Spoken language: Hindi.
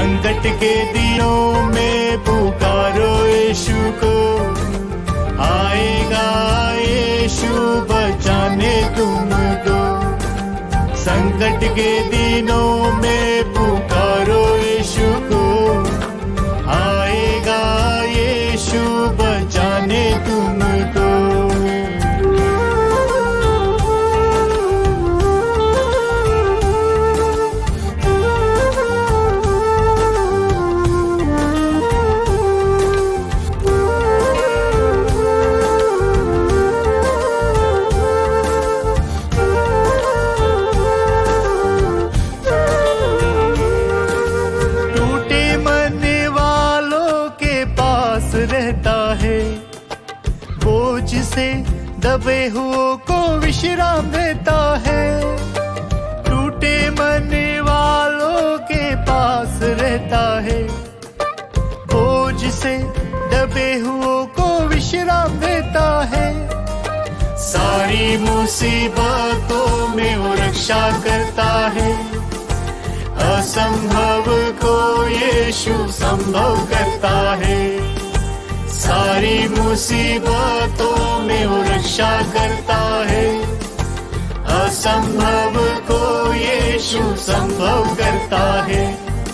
संकट के दिनों में पुकारो यीशु को, आएगा यीशु बचाने तुमको। संकट के दिनों में पुकारो यीशु को, आएगा यीशु बचाने तुमको। रहता है, बोझ से दबे हुओं को विश्राम देता है। टूटे मन वालों के पास रहता है, बोझ से दबे हुओं को विश्राम देता है। सारी मुसीबतों में वो रक्षा करता है, असंभव को यीशु संभव करता है। सारी मुसीबतों में वो रक्षा करता है, असंभव को यीशु संभव करता है।